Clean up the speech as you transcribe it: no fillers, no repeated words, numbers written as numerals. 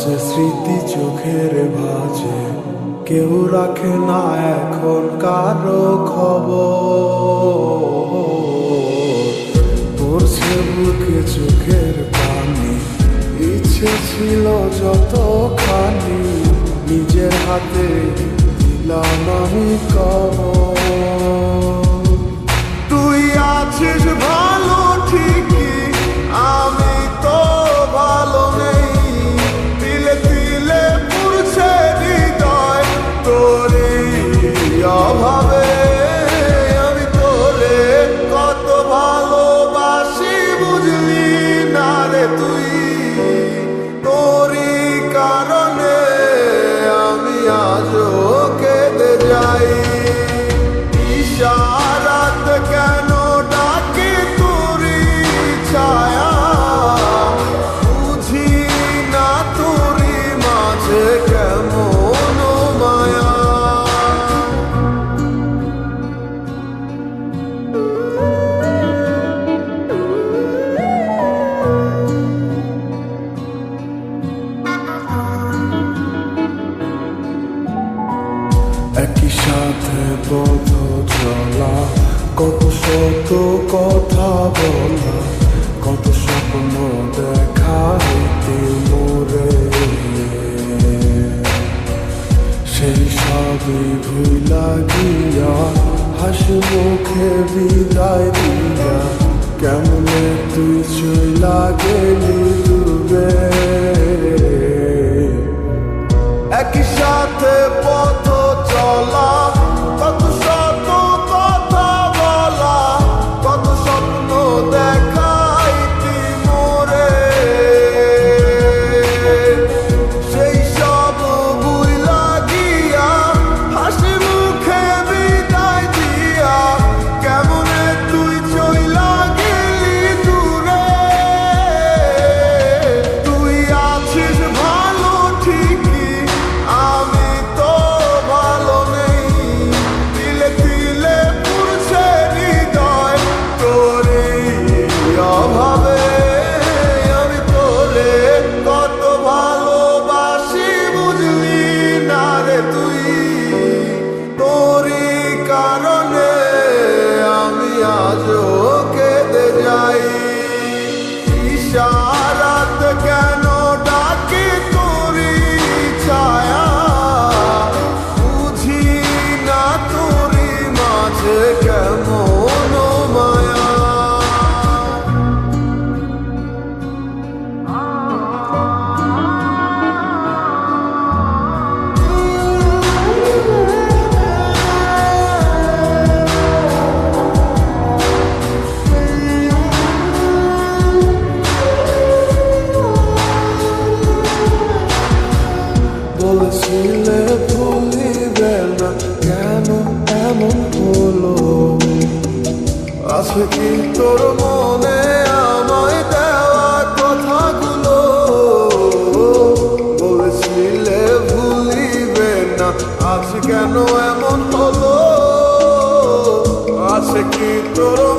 আছে স্মৃতি চোখের ভাঁজে, কেউ রাখে না এখন কারো খবর। পড়ছে বুকে চোখের পানি, ইচ্ছে ছিল যতখানি, নিজের হাতে দিলাম আমি কবর। তুই আছিস ভালো ঠিকই, আমি তো ভালো নেই। তিলে তিলে পুড়ছে হৃদয় তোরই অভাবে। আমি তোরে কত ভালোবাসি বুঝলি না রে তুই। তোরই কারণে আমি আজও কেঁদে যাই। ইশারাত কেন ডাকি তোরই ছায়া, বুঝি না তোরই মাঝে কেমন মায়া। একই সাথে পথ চলা, কত শত কথা বলা, কত স্বপ্ন দেখা হইতে মোরে। সেই সবই ভুলা গিয়া, হাসি মুখে বিদায় দিয়া, কেমনে তুই চইলা গেলি ডুবে। একই সাথে পথ চলা, কত শত কথা বলা, কত স্বপ্ন দেখাইতি মোরে। সেই সব ভুইলা গিয়া, হাসি মুখে বিদায় দিয়া, কেমনে তুই চইলা গেলি দূরে। তুই আছিস ভালো ঠিকই, আমি তো ভালো নেই। তিলে তিলে পুড়ছে হৃদয় তোরই অভাবে। আমি তোরে কত ভালোবাসি বুঝলি না রে তুই। তোরই কারণে আমি আজও কেঁদে যাই। ইশারাত কেন ডাকি তোরই ছায়া, বুঝি না তোরই মাঝে কেমন মায়া। বলেছিলে ভুলিবে না, কেন এমন হলো? আছে কি তোর মনে আমায় দেওয়া কথাগুলো? বলেছিলে ভুলিবে না, আজ কেন এমন হলো? আছে কি তোর